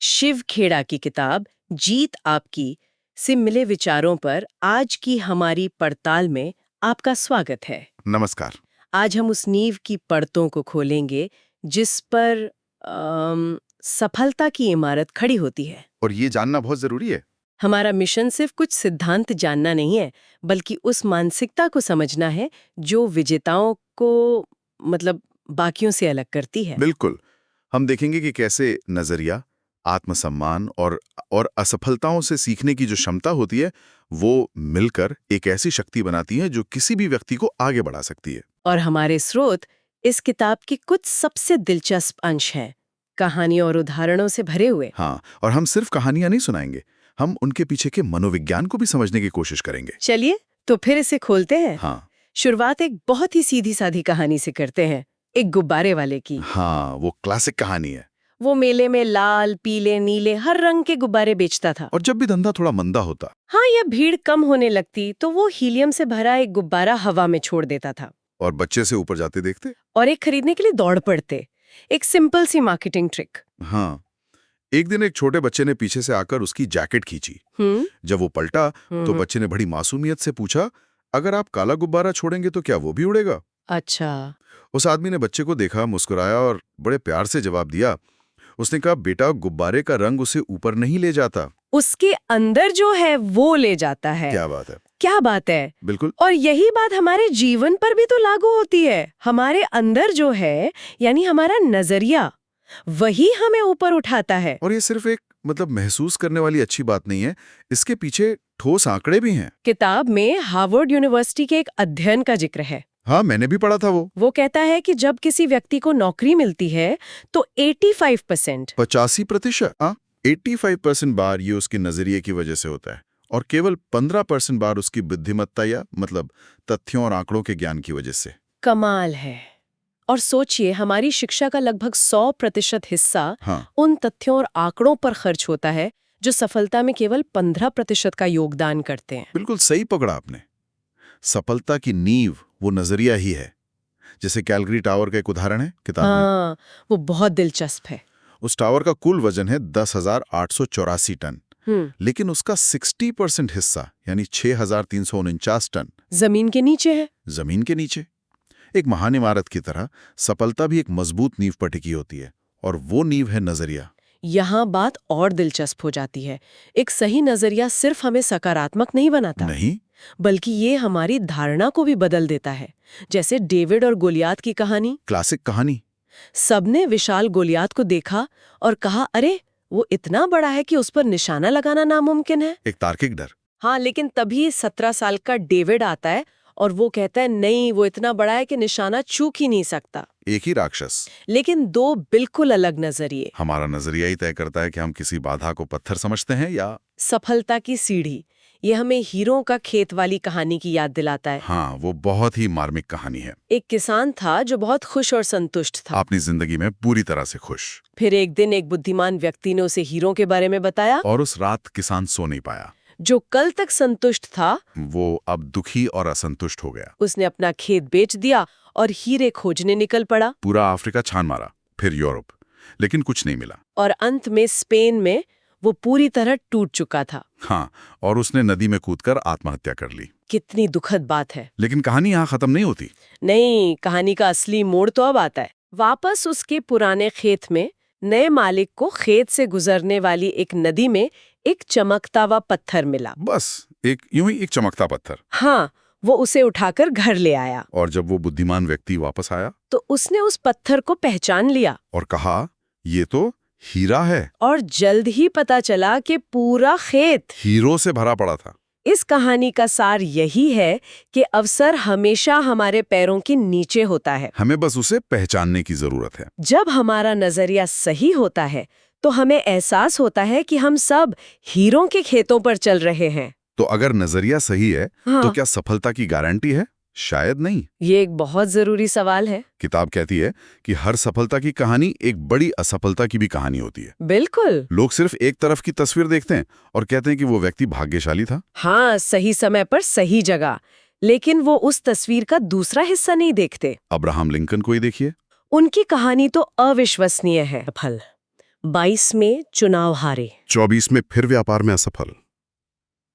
शिव खेड़ा की किताब जीत आपकी से मिले विचारों पर आज की हमारी पड़ताल में आपका स्वागत है। नमस्कार। आज हम उस नींव की परतों को खोलेंगे जिस पर सफलता की इमारत खड़ी होती है। और ये जानना बहुत जरूरी है। हमारा मिशन सिर्फ कुछ सिद्धांत जानना नहीं है, बल्कि उस मानसिकता को समझना है जो विजेताओं को बाकियों से अलग करती है। बिल्कुल। हम देखेंगे कि कैसे नजरिया, आत्मसम्मान और असफलताओं से सीखने की जो क्षमता होती है वो मिलकर एक ऐसी शक्ति बनाती है जो किसी भी व्यक्ति को आगे बढ़ा सकती है। और हमारे स्रोत इस किताब के कुछ सबसे दिलचस्प अंश हैं, कहानी और उदाहरणों से भरे हुए। हाँ, और हम सिर्फ कहानियां नहीं सुनाएंगे, हम उनके पीछे के मनोविज्ञान को भी समझने की कोशिश करेंगे। चलिए तो फिर इसे खोलते हैं। हाँ। शुरुआत एक बहुत ही सीधी साधी कहानी से करते हैं, एक गुब्बारे वाले की। हाँ, वो क्लासिक कहानी है। वो मेले में लाल, पीले, नीले हर रंग के गुब्बारे बेचता था। और जब भी धंधा थोड़ा मंदा होता, हाँ, या भीड़ कम होने लगती तो वो हीलियम से भरा एक गुब्बारा हवा में छोड़ देता था और बच्चे से ऊपर जाते देखते और एक खरीदने के लिए दौड़ पड़ते। एक सिंपल सी मार्केटिंग ट्रिक। हाँ। एक दिन एक छोटे बच्चे ने पीछे से आकर उसकी जैकेट खींची। जब वो पलटा तो बच्चे ने बड़ी मासूमियत से पूछा, अगर आप काला गुब्बारा छोड़ेंगे तो क्या वो भी उड़ेगा? अच्छा। उस आदमी ने बच्चे को देखा, मुस्कुराया और बड़े प्यार से जवाब दिया। उसने कहा, बेटा, गुब्बारे का रंग उसे ऊपर नहीं ले जाता, उसके अंदर जो है वो ले जाता है। क्या बात है! क्या बात है! बिल्कुल। और यही बात हमारे जीवन पर भी तो लागू होती है। हमारे अंदर जो है, यानी हमारा नजरिया, वही हमें ऊपर उठाता है। और ये सिर्फ एक महसूस करने वाली अच्छी बात नहीं है, इसके पीछे ठोस आंकड़े भी हैं। किताब में हार्वर्ड यूनिवर्सिटी के एक अध्ययन का जिक्र है। हाँ, मैंने भी पढ़ा था। वो कहता है कि जब किसी व्यक्ति को नौकरी मिलती है तो 85% 85%, 85% बार ये उसके नजरिए की वजह से होता है और केवल 15% बार उसकी बुद्धिमत्ता या तथ्यों और आंकड़ों के ज्ञान की वजह से। कमाल है। और सोचिए, हमारी शिक्षा का लगभग 100% हिस्सा उन तथ्यों और आंकड़ों पर खर्च होता है जो सफलता में केवल 15% का योगदान करते हैं। बिल्कुल सही पकड़ा आपने। सफलता की नींव वो नजरिया ही है। जैसे कैलगरी टावर का एक उदाहरण है किताब में। वो बहुत दिलचस्प है। उस टावर का कुल वजन है 10,884 टन, लेकिन उसका 60% हिस्सा यानी 6,349 टन जमीन के नीचे है। जमीन के नीचे। एक महान इमारत की तरह सफलता भी एक मजबूत नींव पर टिकी होती है, और वो नींव है नजरिया। यहाँ बात और दिलचस्प हो जाती है। एक सही नजरिया सिर्फ हमें सकारात्मक नहीं बनाता, नहीं, बल्कि ये हमारी धारणा को भी बदल देता है। जैसे डेविड और गोलियात की कहानी, क्लासिक कहानी। सबने विशाल गोलियात को देखा और कहा, अरे वो इतना बड़ा है कि उस पर निशाना लगाना नामुमकिन है। एक तार्किक डर। हाँ, लेकिन तभी 17 साल का डेविड आता है और वो कहता है, नहीं, वो इतना बड़ा है कि निशाना चूक ही नहीं सकता। एक ही राक्षस, लेकिन दो बिल्कुल अलग नजरिए। हमारा नजरिया ही तय करता है कि हम किसी बाधा को पत्थर समझते हैं या सफलता की सीढ़ी। ये हमें हीरों का खेत वाली कहानी की याद दिलाता है। हाँ, वो बहुत ही मार्मिक कहानी है। एक किसान था जो बहुत खुश और संतुष्ट था, अपनी जिंदगी में पूरी तरह से खुश। फिर एक दिन एक बुद्धिमान व्यक्ति ने उसे हीरों के बारे में बताया, और उस रात किसान सो नहीं पाया। जो कल तक संतुष्ट था वो अब दुखी और असंतुष्ट हो गया। उसने अपना खेत बेच दिया और हीरे खोजने निकल पड़ा। पूरा अफ्रीका छान मारा, फिर यूरोप, लेकिन कुछ नहीं मिला। और अंत में स्पेन में वो पूरी तरह टूट चुका था। हाँ, और उसने नदी में कूदकर आत्महत्या कर ली। कितनी दुखद बात है। लेकिन कहानी यहाँ खत्म नहीं होती। नहीं, कहानी का असली मोड़ तो अब आता है। वापस उसके पुराने खेत में नए मालिक को खेत से गुजरने वाली एक नदी में एक चमकता हुआ पत्थर मिला। बस यूं ही एक चमकता पत्थर। हाँ, वो उसे उठाकर घर ले आया। और जब वो बुद्धिमान व्यक्ति वापस आया तो उसने उस पत्थर को पहचान लिया और कहा, ये तो हीरा है। और जल्द ही पता चला कि पूरा खेत हीरो से भरा पड़ा था। इस कहानी का सार यही है कि अवसर हमेशा हमारे पैरों के नीचे होता है, हमें बस उसे पहचानने की जरूरत है। जब हमारा नजरिया सही होता है तो हमें एहसास होता है कि हम सब हीरों के खेतों पर चल रहे हैं। तो अगर नजरिया सही है, हाँ। तो क्या सफलता की गारंटी है? शायद नहीं। ये एक बहुत जरूरी सवाल है। किताब कहती है कि हर सफलता की कहानी एक बड़ी असफलता की भी कहानी होती है। बिल्कुल। लोग सिर्फ एक तरफ की तस्वीर देखते हैं और कहते हैं कि वो व्यक्ति भाग्यशाली था। हाँ, सही समय पर सही जगह, लेकिन वो उस तस्वीर का दूसरा हिस्सा नहीं देखते। अब्राहम लिंकन को ही देखिए। उनकी कहानी तो अविश्वसनीय है। फल 22 में चुनाव हारे। 24 में फिर व्यापार में असफल।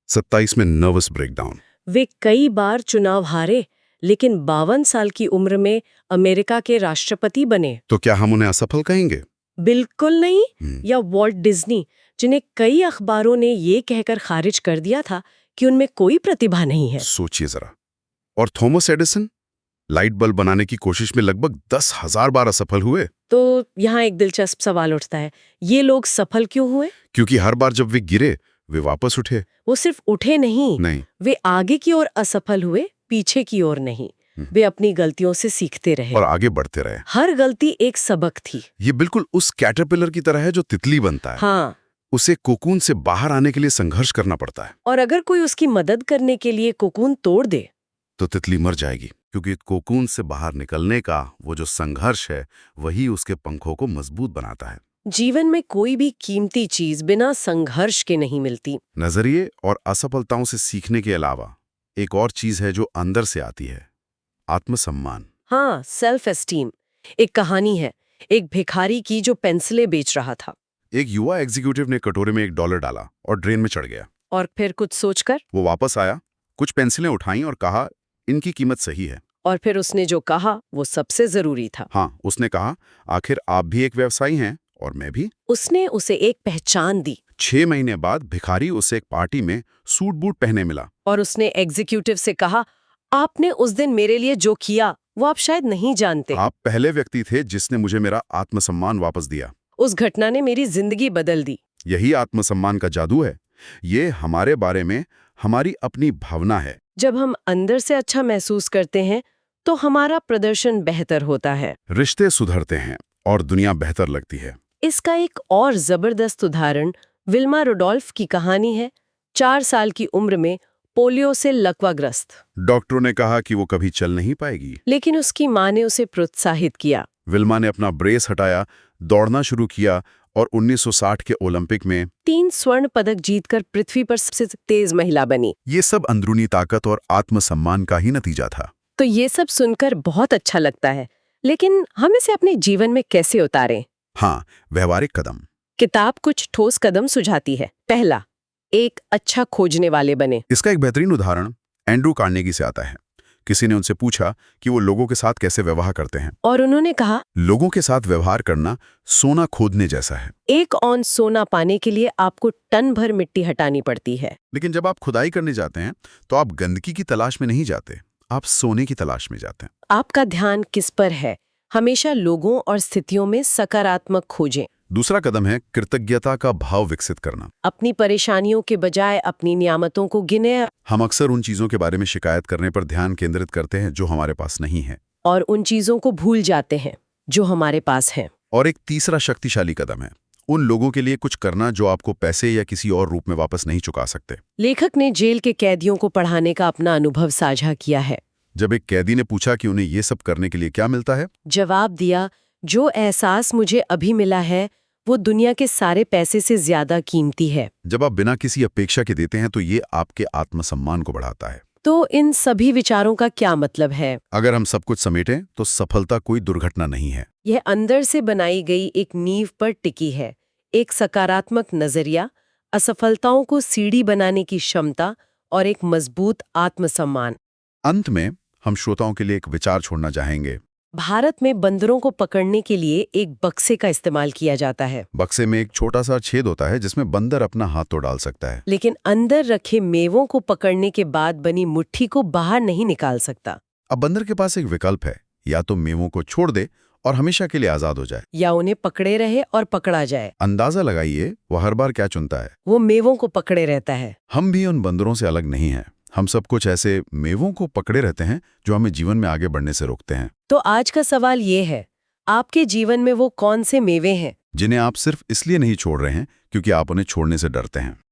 27 में नर्वस ब्रेकडाउन। वे कई बार चुनाव हारे, लेकिन 52 साल की उम्र में अमेरिका के राष्ट्रपति बने। तो क्या हम उन्हें असफल कहेंगे? बिल्कुल नहीं। या वॉल्ट डिज्नी, जिन्हें कई अखबारों ने ये कहकर खारिज कर दिया था कि उनमें कोई प्रतिभा नहीं है। सोचिए जरा। और थॉमस एडिसन लाइट बल्ब बनाने की कोशिश में लगभग 10,000 बार असफल हुए। तो यहाँ एक दिलचस्प सवाल उठता है, ये लोग सफल क्यों हुए? क्योंकि हर बार जब वे गिरे वे वापस उठे। वो सिर्फ उठे नहीं, वे आगे की ओर असफल हुए, पीछे की ओर नहीं। वे अपनी गलतियों से सीखते रहे और आगे बढ़ते रहे। हर गलती एक सबक थी। ये बिल्कुल उस कैटरपिलर की तरह है जो तितली बनता है। हाँ। उसे कोकून से बाहर आने के लिए संघर्ष करना पड़ता है। और अगर कोई उसकी मदद करने के लिए कोकून तोड़ दे तो तितली मर जाएगी, क्योंकि कोकून से बाहर निकलने का वो जो संघर्ष है वही उसके पंखों को मजबूत बनाता है। जीवन में कोई भी कीमती चीज बिना संघर्ष के नहीं मिलती। नजरिए और असफलताओं से सीखने के अलावा एक और चीज है जो अंदर से आती है, आत्मसम्मान। हाँ, सेल्फ एस्टीम। एक कहानी है, एक भिखारी की जो पेंसिलें बेच रहा था। एक युवा एग्जीक्यूटिव ने कटोरे में $1 डाला और ड्रेन में चढ़ गया। और फिर कुछ सोचकर वो वापस आया, कुछ पेंसिलें उठाईं और कहा, इनकी कीमत सही है। और फिर उसने जो कहा वो सबसे जरूरी था। हाँ, उसने कहा, आखिर आप भी एक व्यवसायी हैं और मैं भी। उसने उसे एक पहचान दी। 6 महीने बाद भिखारी उसे एक पार्टी में सूट बूट पहने मिला। और उसने एग्जीक्यूटिव से कहा, आपने उस दिन मेरे लिए जो किया वो आप शायद नहीं जानते। आप पहले व्यक्ति थे जिसने मुझे मेरा आत्मसम्मान वापस दिया। उस घटना ने मेरी जिंदगी बदल दी। यही आत्मसम्मान का जादू है। ये हमारे बारे में हमारी अपनी भावना है। जब हम अंदर से अच्छा महसूस करते हैं तो हमारा प्रदर्शन बेहतर होता है, रिश्ते सुधरते हैं और दुनिया बेहतर लगती है। इसका एक और जबरदस्त उदाहरण विल्मा रुडोल्फ की कहानी है। 4 साल की उम्र में पोलियो से लकवाग्रस्त। डॉक्टरों ने कहा कि वो कभी चल नहीं पाएगी, लेकिन उसकी माँ ने उसे प्रोत्साहित किया। विल्मा ने अपना ब्रेस हटाया, दौड़ना शुरू किया और 1960 के ओलंपिक में 3 स्वर्ण पदक जीतकर पृथ्वी पर सबसे तेज महिला बनी। ये सब अंदरूनी ताकत और आत्मसम्मान का ही नतीजा था। तो ये सब सुनकर बहुत अच्छा लगता है, लेकिन हम इसे अपने जीवन में कैसे उतारें? हाँ, व्यवहारिक कदम। किताब कुछ ठोस कदम सुझाती है। पहला, एक अच्छा खोजने वाले बने। इसका एक बेहतरीन उदाहरण एंड्रू कार्नेगी से आता है। किसी ने उनसे पूछा कि वो लोगों के साथ कैसे व्यवहार करते हैं, और उन्होंने कहा, लोगों के साथ व्यवहार करना सोना खोदने जैसा है। 1 औंस सोना पाने के लिए आपको टन भर मिट्टी हटानी पड़ती है। लेकिन जब आप खुदाई करने जाते हैं तो आप गंदगी की तलाश में नहीं जाते, आप सोने की तलाश में जाते हैं। आपका ध्यान किस पर है? हमेशा लोगों और स्थितियों में सकारात्मक खोजें। दूसरा कदम है कृतज्ञता का भाव विकसित करना। अपनी परेशानियों के बजाय अपनी नियामतों को गिने। हम अक्सर उन चीजों के बारे में शिकायत करने पर ध्यान केंद्रित करते हैं जो हमारे पास नहीं है, और उन चीजों को भूल जाते हैं जो हमारे पास हैं। और एक तीसरा शक्तिशाली कदम है उन लोगों के लिए कुछ करना जो आपको पैसे या किसी और रूप में वापस नहीं चुका सकते। लेखक ने जेल के कैदियों को पढ़ाने का अपना अनुभव साझा किया है। जब एक कैदी ने पूछा कि उन्हें ये सब करने के लिए क्या मिलता है, जवाब दिया, जो एहसास मुझे अभी मिला है वो दुनिया के सारे पैसे से ज्यादा कीमती है। जब आप बिना किसी अपेक्षा के देते हैं तो ये आपके आत्मसम्मान को बढ़ाता है। तो इन सभी विचारों का क्या मतलब है? अगर हम सब कुछ समेटें तो सफलता कोई दुर्घटना नहीं है। यह अंदर से बनाई गई एक नींव पर टिकी है। एक सकारात्मक नजरिया, असफलताओं को सीढ़ी बनाने की क्षमता और एक मजबूत आत्मसम्मान। अंत में हम श्रोताओं के लिए एक विचार छोड़ना चाहेंगे। भारत में बंदरों को पकड़ने के लिए एक बक्से का इस्तेमाल किया जाता है। बक्से में एक छोटा सा छेद होता है जिसमें बंदर अपना हाथ तो डाल सकता है, लेकिन अंदर रखे मेवों को पकड़ने के बाद बनी मुट्ठी को बाहर नहीं निकाल सकता। अब बंदर के पास एक विकल्प है, या तो मेवों को छोड़ दे और हमेशा के लिए आजाद हो जाए, या उन्हें पकड़े रहे और पकड़ा जाए। अंदाजा लगाइए वो हर बार क्या चुनता है। वो मेवों को पकड़े रहता है। हम भी उन बंदरों से अलग नहीं हैं। हम सब कुछ ऐसे मेवों को पकड़े रहते हैं जो हमें जीवन में आगे बढ़ने से रोकते हैं। तो आज का सवाल ये है, आपके जीवन में वो कौन से मेवे हैं जिन्हें आप सिर्फ इसलिए नहीं छोड़ रहे हैं क्योंकि आप उन्हें छोड़ने से डरते हैं?